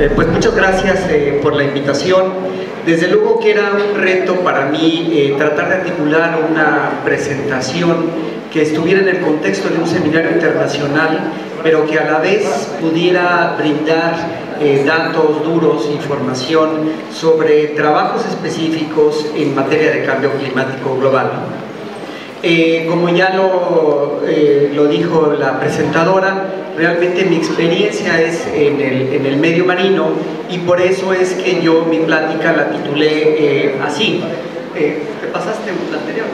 Pues muchas gracias por la invitación. Desde luego que era un reto para mí tratar de articular una presentación que estuviera en el contexto de un seminario internacional, pero que a la vez pudiera brindar datos duros, información sobre trabajos específicos en materia de cambio climático global. Como ya lo dijo la presentadora, realmente mi experiencia es en el medio marino, y por eso es que yo mi plática la titulé así. ¿Te pasaste la anterior?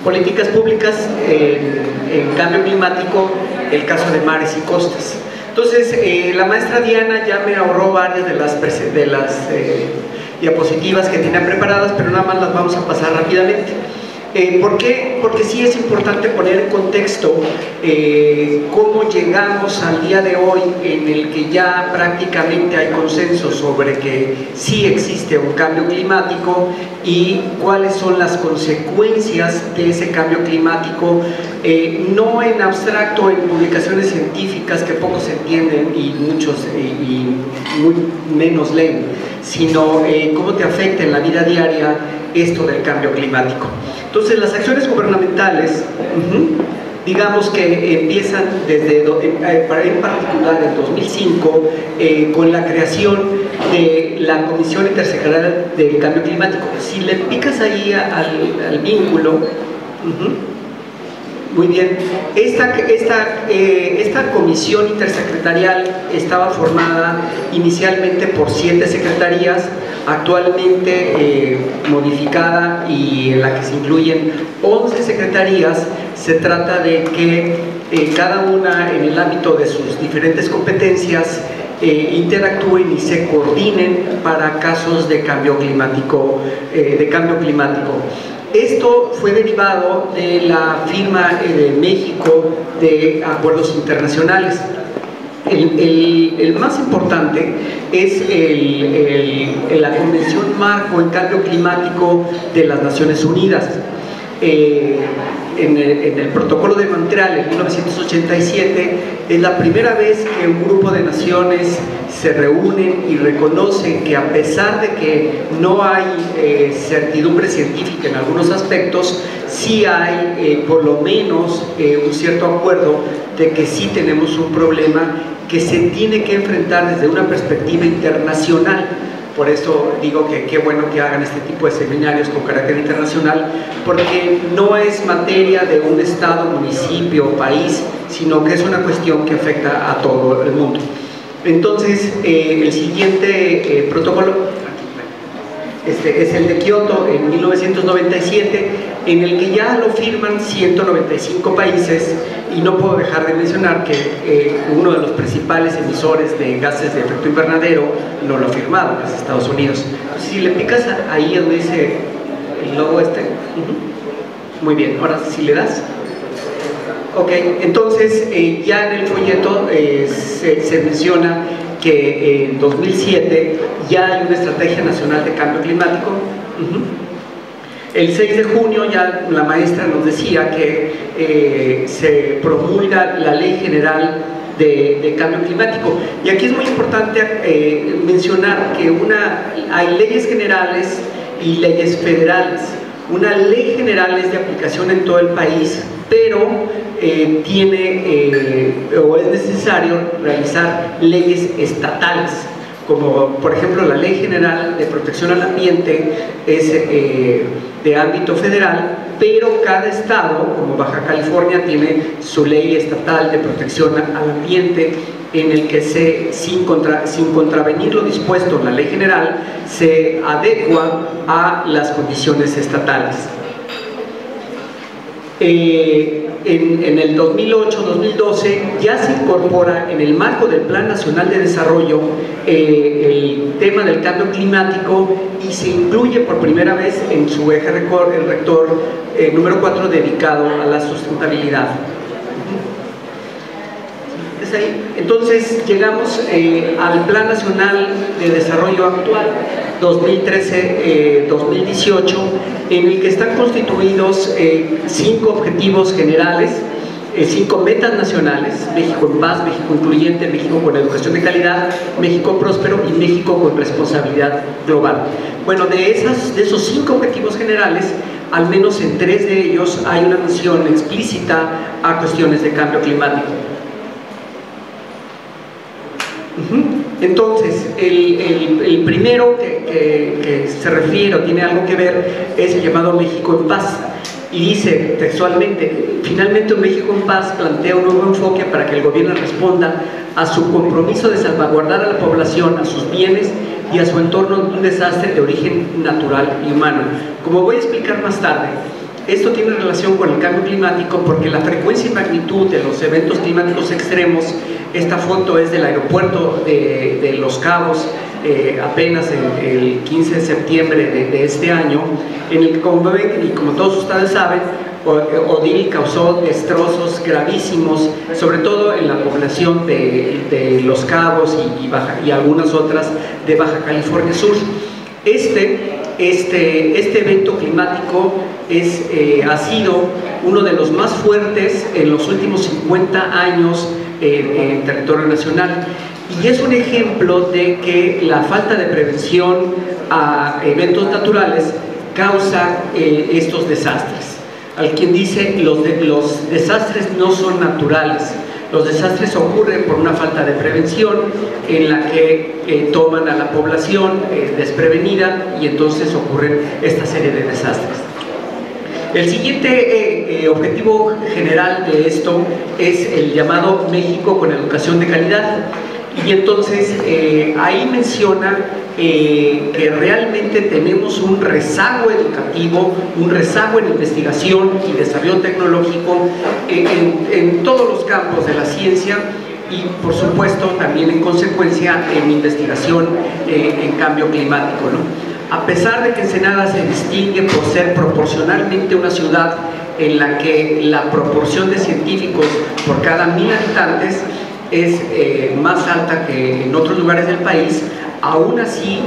Políticas públicas en cambio climático, el caso de mares y costas. Entonces, la maestra Diana ya me ahorró varias de las diapositivas que tenía preparadas, pero nada más las vamos a pasar rápidamente. ¿Por qué? Porque sí es importante poner en contexto cómo llegamos al día de hoy en el que ya prácticamente hay consenso sobre que sí existe un cambio climático y cuáles son las consecuencias de ese cambio climático, no en abstracto, en publicaciones científicas que pocos entienden y muchos muy menos leen, sino cómo te afecta en la vida diaria esto del cambio climático. Entonces, las acciones gubernamentales, digamos que empiezan desde, en particular en 2005, con la creación de la Comisión Intersecretarial del Cambio Climático. Si le picas ahí al vínculo, muy bien, esta comisión intersecretarial estaba formada inicialmente por 7 secretarías, actualmente modificada y en la que se incluyen 11 secretarías. Se trata de que cada una en el ámbito de sus diferentes competencias interactúen y se coordinen para casos de cambio climático. Esto fue derivado de la firma de México de acuerdos internacionales. El más importante es la Convención Marco en Cambio Climático de las Naciones Unidas. En el Protocolo de Montreal en 1987 es la primera vez que un grupo de naciones se reúnen y reconocen que, a pesar de que no hay certidumbre científica en algunos aspectos, sí hay por lo menos un cierto acuerdo de que sí tenemos un problema que se tiene que enfrentar desde una perspectiva internacional. Por eso digo que qué bueno que hagan este tipo de seminarios con carácter internacional, porque no es materia de un estado, municipio o país, sino que es una cuestión que afecta a todo el mundo. Entonces, el siguiente protocolo es el de Kioto en 1997, en el que ya lo firman 195 países, y no puedo dejar de mencionar que uno de los principales emisores de gases de efecto invernadero no lo ha firmado, que es Estados Unidos. Entonces, si le picas ahí donde dice el logo muy bien, ahora si le das. Ok, entonces ya en el folleto se menciona que en 2007 ya hay una estrategia nacional de cambio climático. El 6 de junio ya la maestra nos decía que se promulga la Ley General de Cambio Climático, y aquí es muy importante mencionar que hay leyes generales y leyes federales. Una ley general es de aplicación en todo el país, pero o es necesario realizar leyes estatales, como por ejemplo la Ley General de Protección al Ambiente es de ámbito federal, pero cada estado, como Baja California, tiene su ley estatal de protección al ambiente, en el que sin contravenir lo dispuesto en la ley general, se adecua a las condiciones estatales. En el 2008-2012 ya se incorpora en el marco del Plan Nacional de Desarrollo el tema del cambio climático, y se incluye por primera vez en su eje rector número 4, dedicado a la sustentabilidad. Entonces llegamos al Plan Nacional de Desarrollo actual 2013-2018, en el que están constituidos 5 objetivos generales 5 metas nacionales: México en paz, México incluyente, México con educación de calidad, México próspero y México con responsabilidad global. Bueno, de esos 5 objetivos generales, al menos en 3 de ellos hay una mención explícita a cuestiones de cambio climático. Entonces, el primero que se refiere o tiene algo que ver es el llamado México en paz. Y dice textualmente: finalmente un México en paz plantea un nuevo enfoque para que el gobierno responda a su compromiso de salvaguardar a la población, a sus bienes y a su entorno de un desastre de origen natural y humano. Como voy a explicar más tarde, esto tiene relación con el cambio climático porque la frecuencia y magnitud de los eventos climáticos extremos, esta foto es del aeropuerto de Los Cabos, apenas el 15 de septiembre de este año, en el que, como ven y como todos ustedes saben, Odil causó destrozos gravísimos, sobre todo en la población de Los Cabos y algunas otras de Baja California Sur. Este evento climático ha sido uno de los más fuertes en los últimos 50 años en territorio nacional, y es un ejemplo de que la falta de prevención a eventos naturales causa estos desastres. Al quien dice los desastres no son naturales, los desastres ocurren por una falta de prevención en la que toman a la población desprevenida, y entonces ocurren esta serie de desastres. El siguiente objetivo general de esto es el llamado México con educación de calidad, y entonces ahí menciona que realmente tenemos un rezago educativo, un rezago en investigación y desarrollo tecnológico en todos los campos de la ciencia, y por supuesto también en consecuencia en investigación en cambio climático, ¿no? A pesar de que Ensenada se distingue por ser proporcionalmente una ciudad en la que la proporción de científicos por cada 1000 habitantes es más alta que en otros lugares del país, aún así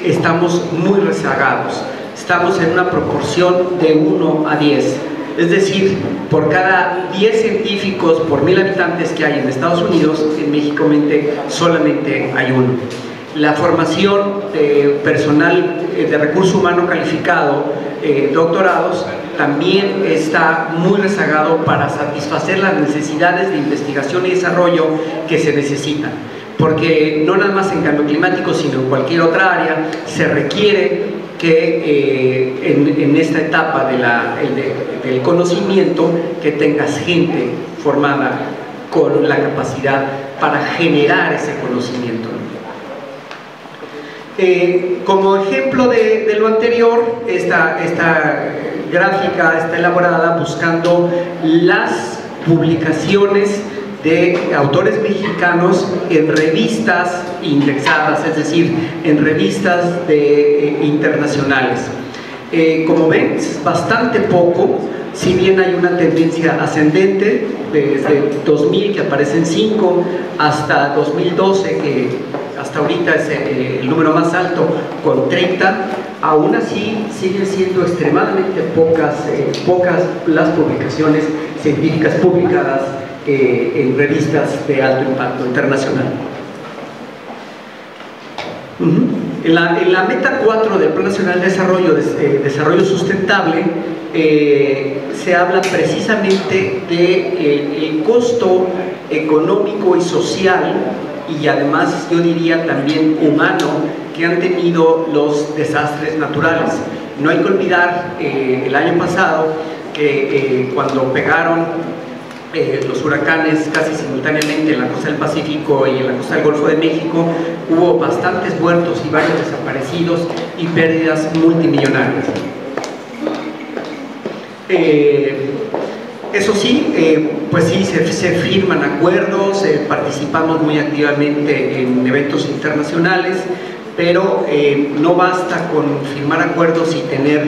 estamos muy rezagados. Estamos en una proporción de 1 a 10. Es decir, por cada 10 científicos por 1000 habitantes que hay en Estados Unidos, en México solamente hay 1. La formación de personal de recurso humano calificado, doctorados, también está muy rezagado para satisfacer las necesidades de investigación y desarrollo que se necesitan, porque no nada más en cambio climático, sino en cualquier otra área se requiere que en esta etapa del conocimiento, que tengas gente formada con la capacidad para generar ese conocimiento. Como ejemplo de lo anterior, esta gráfica está elaborada buscando las publicaciones de autores mexicanos en revistas indexadas, es decir, en revistas internacionales. Como ven, es bastante poco, si bien hay una tendencia ascendente desde 2000, que aparecen 5, hasta 2012, que hasta ahorita es el número más alto, con 30, aún así siguen siendo extremadamente pocas las publicaciones científicas publicadas en revistas de alto impacto internacional. En la meta 4 del Plan Nacional de Desarrollo Sustentable se habla precisamente del costo económico y social, y además yo diría también humano, que han tenido los desastres naturales. No hay que olvidar el año pasado que cuando pegaron los huracanes casi simultáneamente en la costa del Pacífico y en la costa del Golfo de México, hubo bastantes muertos y varios desaparecidos y pérdidas multimillonarias. Eso sí, pues sí, se firman acuerdos, participamos muy activamente en eventos internacionales, pero no basta con firmar acuerdos y tener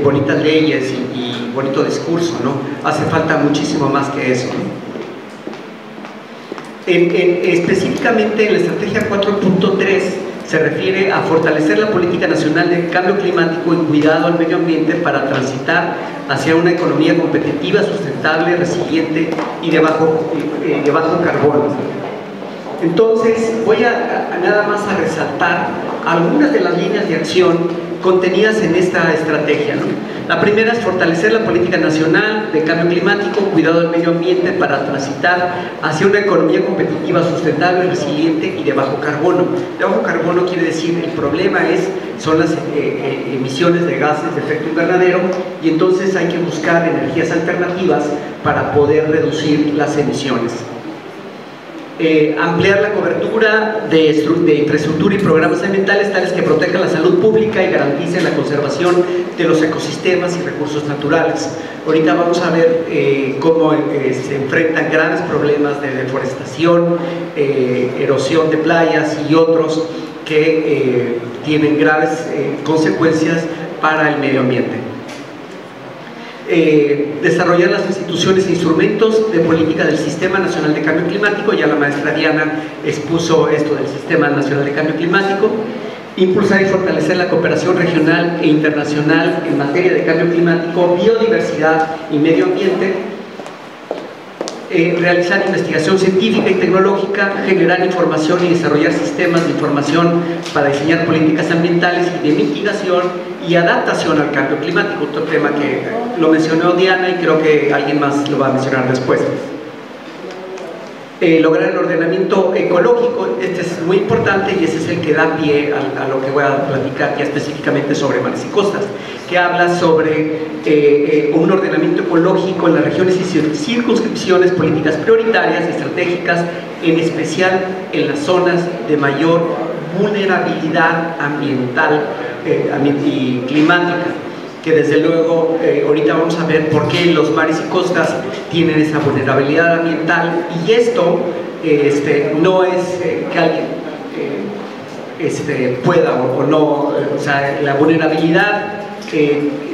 bonitas leyes y bonito discurso, ¿no? Hace falta muchísimo más que eso, ¿no? Específicamente en la estrategia 4.3 se refiere a fortalecer la política nacional de cambio climático y cuidado al medio ambiente para transitar hacia una economía competitiva, sustentable, resiliente y de bajo carbono. Entonces, voy a nada más a resaltar algunas de las líneas de acción contenidas en esta estrategia, ¿no? La primera es fortalecer la política nacional de cambio climático, cuidado del medio ambiente para transitar hacia una economía competitiva, sustentable, resiliente y de bajo carbono. De bajo carbono quiere decir, el problema son las emisiones de gases de efecto invernadero, y entonces hay que buscar energías alternativas para poder reducir las emisiones. Ampliar la cobertura de infraestructura y programas ambientales tales que protejan la salud pública y garanticen la conservación de los ecosistemas y recursos naturales. Ahorita vamos a ver cómo se enfrentan graves problemas de deforestación, erosión de playas y otros que tienen graves consecuencias para el medio ambiente. Desarrollar las instituciones e instrumentos de política del Sistema Nacional de Cambio Climático. Ya la maestra Diana expuso esto del Sistema Nacional de Cambio Climático. Impulsar y fortalecer la cooperación regional e internacional en materia de cambio climático, biodiversidad y medio ambiente. Realizar investigación científica y tecnológica, generar información y desarrollar sistemas de información para diseñar políticas ambientales y de mitigación y adaptación al cambio climático, otro tema que lo mencionó Diana y creo que alguien más lo va a mencionar después. Lograr el ordenamiento ecológico, este es muy importante y ese es el que da pie a lo que voy a platicar ya específicamente sobre mares y costas, que habla sobre un ordenamiento ecológico en las regiones y circunscripciones, políticas prioritarias y estratégicas, en especial en las zonas de mayor vulnerabilidad ambiental y climática, que desde luego ahorita vamos a ver por qué los mares y costas tienen esa vulnerabilidad ambiental, y esto no es que alguien pueda o no, o sea, la vulnerabilidad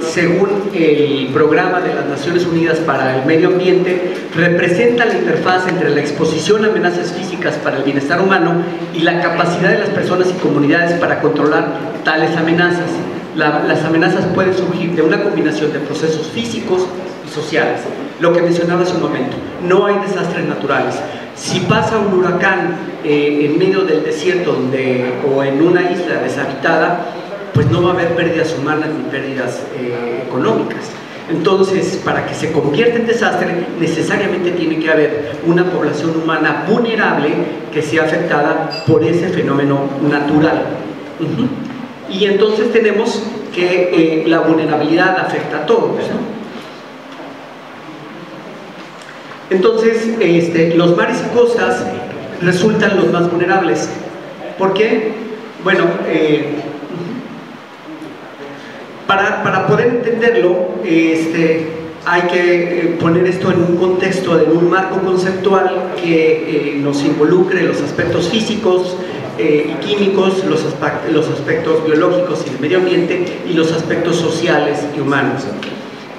según el Programa de las Naciones Unidas para el Medio Ambiente representa la interfaz entre la exposición a amenazas físicas para el bienestar humano y la capacidad de las personas y comunidades para controlar tales amenazas. Las amenazas pueden surgir de una combinación de procesos físicos y sociales. Lo que mencionaba hace un momento, no hay desastres naturales. Si pasa un huracán en medio del desierto o en una isla deshabitada, pues no va a haber pérdidas humanas ni pérdidas económicas. Entonces, para que se convierta en desastre, necesariamente tiene que haber una población humana vulnerable que sea afectada por ese fenómeno natural. Y entonces tenemos que la vulnerabilidad afecta a todos, ¿no? Entonces, los mares y costas resultan los más vulnerables. ¿Por qué? Bueno, para poder entenderlo, hay que poner esto en un contexto, en un marco conceptual que nos involucre los aspectos físicos y químicos, los aspectos biológicos y del medio ambiente, y los aspectos sociales y humanos.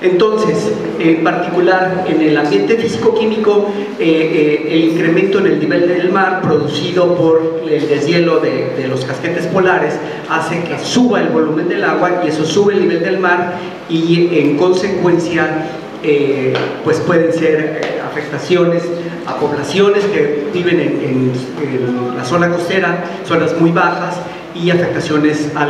Entonces, en particular en el ambiente físico-químico, el incremento en el nivel del mar producido por el deshielo de los casquetes polares hace que suba el volumen del agua, y eso sube el nivel del mar, y en consecuencia pues pueden ser afectaciones a poblaciones que viven en la zona costera, zonas muy bajas, y afectaciones a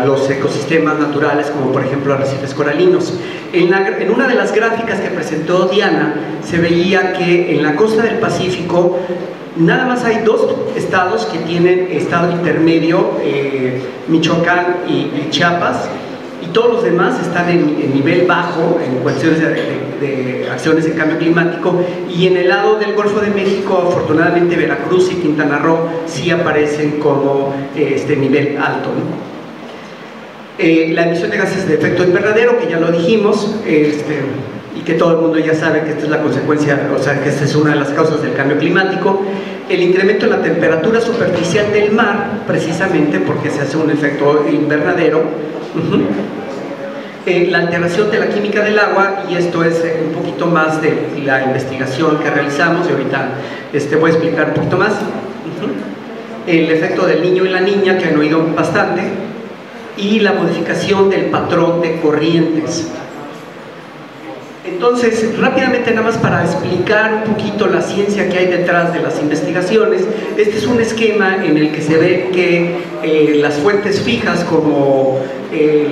los ecosistemas naturales, como por ejemplo arrecifes coralinos. En una de las gráficas que presentó Diana, se veía que en la costa del Pacífico nada más hay dos estados que tienen estado intermedio, Michoacán y Chiapas, y todos los demás están en nivel bajo en cuestiones de acciones de cambio climático, y en el lado del Golfo de México, afortunadamente, Veracruz y Quintana Roo sí aparecen como nivel alto, ¿no? La emisión de gases de efecto invernadero, que ya lo dijimos, y que todo el mundo ya sabe que esta es la consecuencia, o sea, que esta es una de las causas del cambio climático. El incremento en la temperatura superficial del mar, precisamente porque se hace un efecto invernadero. La alteración de la química del agua, y esto es un poquito más de la investigación que realizamos, y ahorita voy a explicar un poquito más. el efecto del niño y la niña, que han oído bastante, y la modificación del patrón de corrientes. Entonces, rápidamente, nada más para explicar un poquito la ciencia que hay detrás de las investigaciones, este es un esquema en el que se ve que las fuentes fijas, como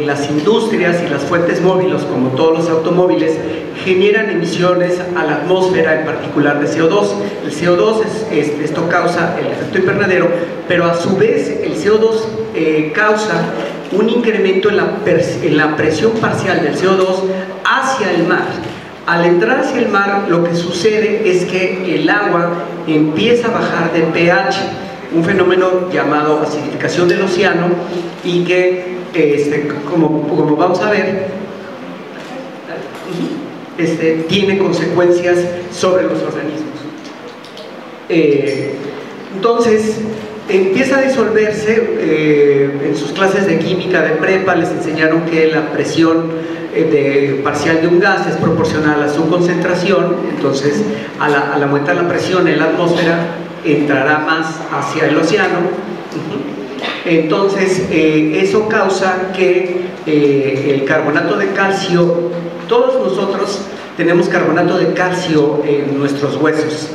las industrias, y las fuentes móviles, como todos los automóviles, generan emisiones a la atmósfera, en particular de CO2. El CO2, esto causa el efecto invernadero, pero a su vez el CO2 causa un incremento en la presión parcial del CO2 hacia el mar. Al entrar hacia el mar, lo que sucede es que el agua empieza a bajar de pH, un fenómeno llamado acidificación del océano, y que, como vamos a ver, tiene consecuencias sobre los organismos. Entonces, empieza a disolverse. En sus clases de química de prepa les enseñaron que la presión parcial de un gas es proporcional a su concentración. Entonces, al aumentar la presión en la atmósfera, entrará más hacia el océano. Entonces, eso causa que el carbonato de calcio, todos nosotros tenemos carbonato de calcio en nuestros huesos.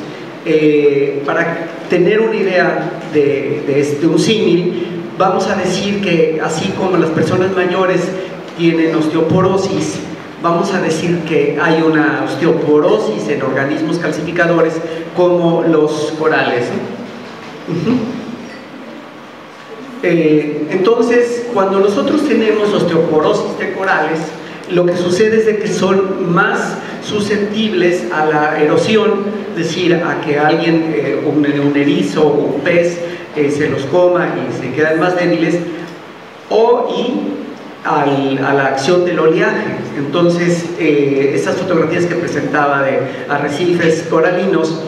Para tener una idea de un símil, vamos a decir que así como las personas mayores tienen osteoporosis, vamos a decir que hay una osteoporosis en organismos calcificadores como los corales. Entonces, cuando nosotros tenemos osteoporosis de corales, lo que sucede es de que son más susceptibles a la erosión, es decir, a que alguien, un erizo o un pez, se los coma y se quedan más débiles, a la acción del oleaje. Entonces, estas fotografías que presentaba de arrecifes coralinos,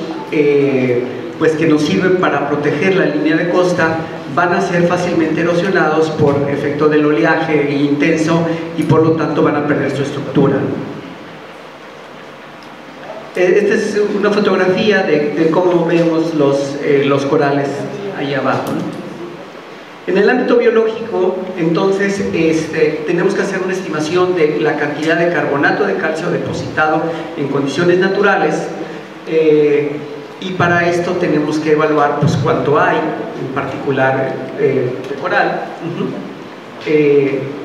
pues que nos sirven para proteger la línea de costa, van a ser fácilmente erosionados por efecto del oleaje intenso, y por lo tanto van a perder su estructura. Esta es una fotografía de cómo vemos los corales ahí abajo, ¿no? En el ámbito biológico, entonces, tenemos que hacer una estimación de la cantidad de carbonato de calcio depositado en condiciones naturales, y para esto tenemos que evaluar pues cuánto hay, en particular de coral,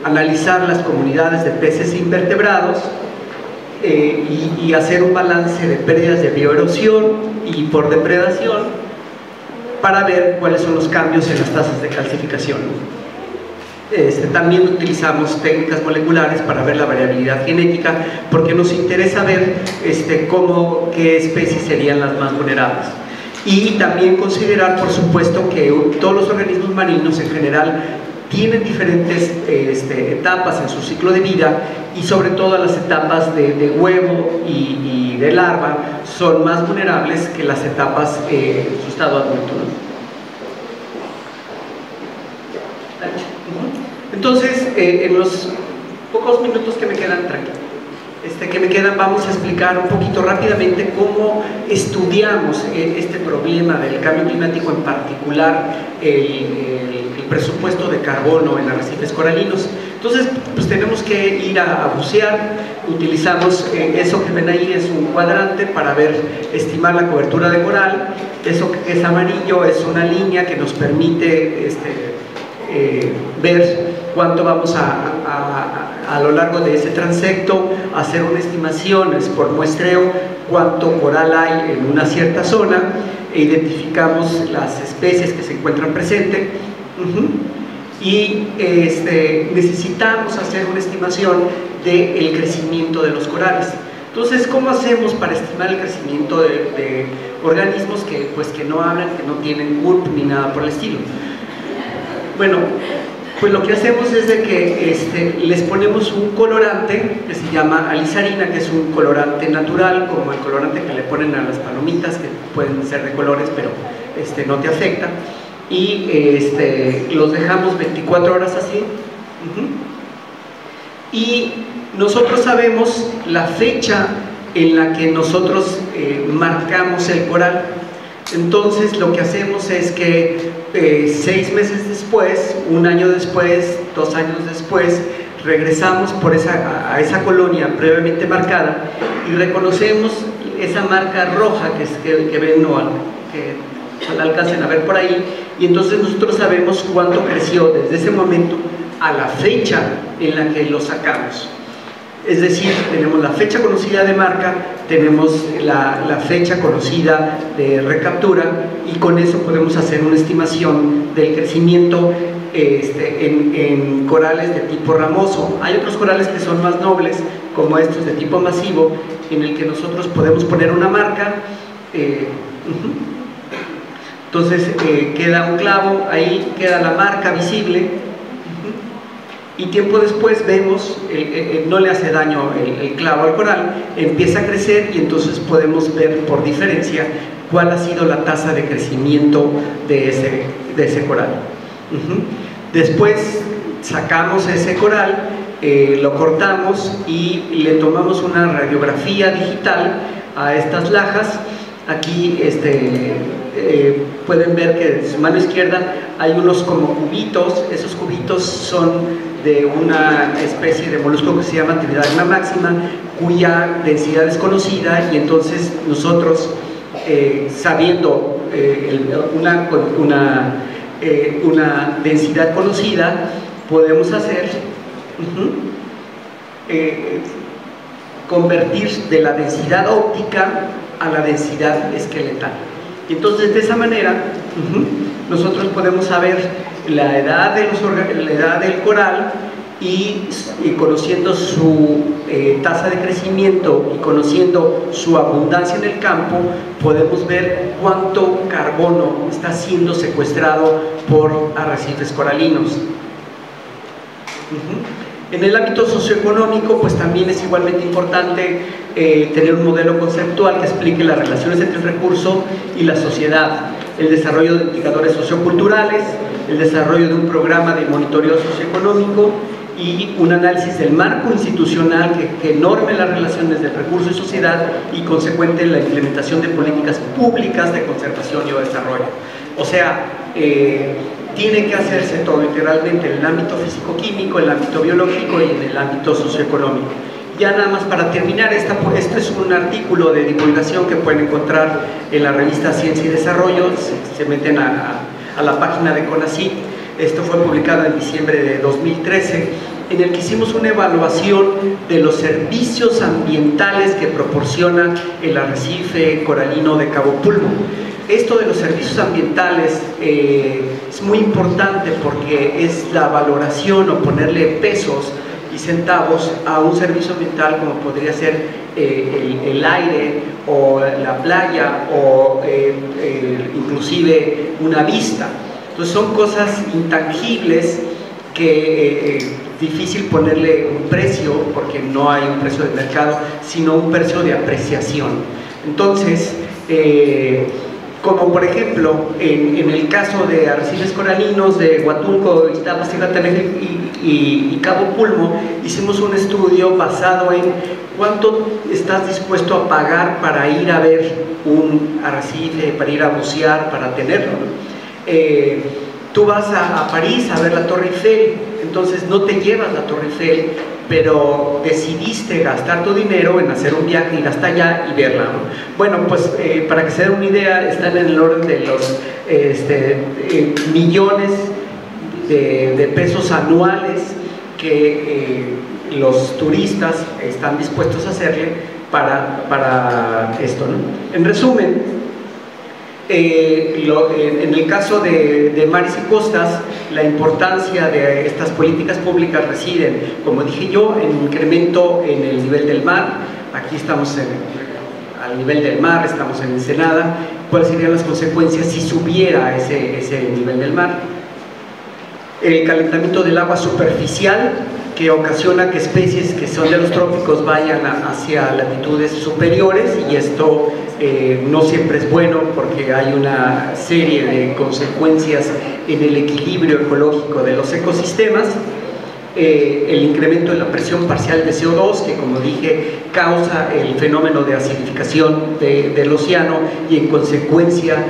analizar las comunidades de peces invertebrados, y hacer un balance de pérdidas de bioerosión y por depredación, para ver cuáles son los cambios en las tasas de calcificación. También utilizamos técnicas moleculares para ver la variabilidad genética, porque nos interesa ver qué especies serían las más vulnerables. Y también considerar, por supuesto, que todos los organismos marinos en general tienen diferentes etapas en su ciclo de vida, y sobre todo las etapas de huevo y de larva son más vulnerables que las etapas en su estado adulto, ¿no? Entonces, en los pocos minutos que me quedan, vamos a explicar un poquito rápidamente cómo estudiamos este problema del cambio climático, en particular el presupuesto de carbono en arrecifes coralinos. Entonces, pues tenemos que ir a bucear. Utilizamos eso que ven ahí, es un cuadrante para estimar la cobertura de coral. Eso que es amarillo es una línea que nos permite ver cuánto vamos a lo largo de ese transecto, hacer una estimación por muestreo, cuánto coral hay en una cierta zona, e identificamos las especies que se encuentran presentes. Y necesitamos hacer una estimación del crecimiento de los corales. Entonces, ¿cómo hacemos para estimar el crecimiento de organismos que no hablan, que no tienen CURP ni nada por el estilo? Bueno, pues lo que hacemos es de que les ponemos un colorante que se llama alizarina, que es un colorante natural, como el colorante que le ponen a las palomitas, que pueden ser de colores, pero no te afecta. Y los dejamos 24 horas así. Y nosotros sabemos la fecha en la que nosotros marcamos el coral. Entonces lo que hacemos es que 6 meses después, 1 año después, 2 años después, regresamos a esa colonia previamente marcada y reconocemos esa marca roja que ven, que la alcancen a ver por ahí, y entonces nosotros sabemos cuánto creció desde ese momento a la fecha en la que lo sacamos. Es decir, tenemos la fecha conocida de marca, tenemos la fecha conocida de recaptura, y con eso podemos hacer una estimación del crecimiento en corales de tipo ramoso. Hay otros corales que son más nobles, como estos de tipo masivo, en el que nosotros podemos poner una marca. Entonces queda un clavo, ahí queda la marca visible. Y tiempo después vemos, no le hace daño el clavo al coral, empieza a crecer, y entonces podemos ver por diferencia cuál ha sido la tasa de crecimiento de ese coral. Después sacamos ese coral, lo cortamos y le tomamos una radiografía digital a estas lajas. Aquí pueden ver que en su mano izquierda hay unos como cubitos. Esos cubitos son de una especie de molusco que se llama Tridacna máxima, cuya densidad es conocida, y entonces nosotros, sabiendo una densidad conocida, podemos hacer convertir de la densidad óptica a la densidad esqueletal. Y entonces de esa manera nosotros podemos saber la edad del coral, y conociendo su tasa de crecimiento y conociendo su abundancia en el campo, podemos ver cuánto carbono está siendo secuestrado por arrecifes coralinos. En el ámbito socioeconómico, pues también es igualmente importante tener un modelo conceptual que explique las relaciones entre el recurso y la sociedad, el desarrollo de indicadores socioculturales, el desarrollo de un programa de monitoreo socioeconómico y un análisis del marco institucional que norme las relaciones del recurso y sociedad, y consecuente la implementación de políticas públicas de conservación y desarrollo. O sea, tiene que hacerse todo integralmente en el ámbito físico-químico, en el ámbito biológico y en el ámbito socioeconómico. Ya nada más para terminar, esto es un artículo de divulgación que pueden encontrar en la revista Ciencia y Desarrollo. Se meten a la página de CONACYT. Esto fue publicado en diciembre de 2013, en el que hicimos una evaluación de los servicios ambientales que proporciona el arrecife coralino de Cabo Pulmo. Esto de los servicios ambientales es muy importante, porque es la valoración o ponerle pesos y centavos a un servicio ambiental como podría ser el aire o la playa o inclusive una vista. Entonces son cosas intangibles que es difícil ponerle un precio, porque no hay un precio de mercado, sino un precio de apreciación. Entonces, como por ejemplo en el caso de arrecifes coralinos de Huatulco, Iztapas, y Cabo Pulmo, hicimos un estudio basado en cuánto estás dispuesto a pagar para ir a ver un arrecife, para ir a bucear, para tenerlo, ¿no? Tú vas a París a ver la Torre Eiffel, entonces no te llevas la Torre Eiffel, pero decidiste gastar tu dinero en hacer un viaje, ir hasta allá y verla, ¿no? Bueno, pues para que se den una idea, están en el orden de los millones de pesos anuales que los turistas están dispuestos a hacerle para esto, ¿no? En resumen, en el caso de mares y costas, la importancia de estas políticas públicas residen, como dije yo, en un incremento en el nivel del mar. Aquí estamos al nivel del mar, estamos en Ensenada. ¿Cuáles serían las consecuencias si subiera ese nivel del mar? El calentamiento del agua superficial, que ocasiona que especies que son de los trópicos vayan hacia latitudes superiores, y esto no siempre es bueno, porque hay una serie de consecuencias en el equilibrio ecológico de los ecosistemas. el incremento de la presión parcial de CO2, que como dije causa el fenómeno de acidificación del océano y en consecuencia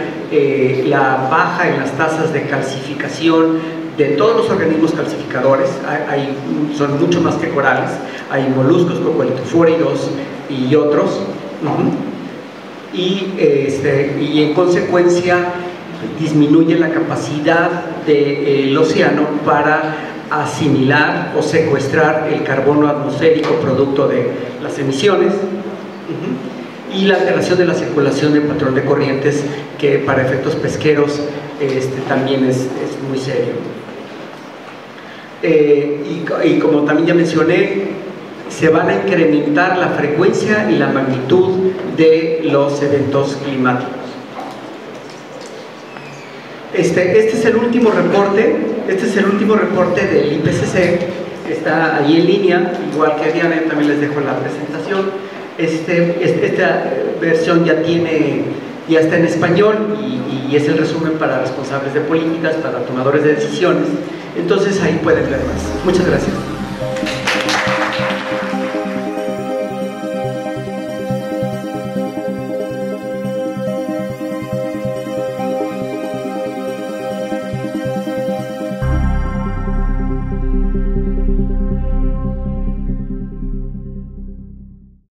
la baja en las tasas de calcificación de todos los organismos calcificadores. Son mucho más que corales, hay moluscos, cocolitofóridos y otros, y en consecuencia disminuye la capacidad del océano para asimilar o secuestrar el carbono atmosférico producto de las emisiones, y la alteración de la circulación del patrón de corrientes, que para efectos pesqueros también es muy serio. Y como también ya mencioné, se van a incrementar la frecuencia y la magnitud de los eventos climáticos. Este es el último reporte del IPCC, está ahí en línea, igual que Diana, también les dejo la presentación. Esta versión ya está en español y es el resumen para responsables de políticas, para tomadores de decisiones, entonces ahí pueden ver más. Muchas gracias.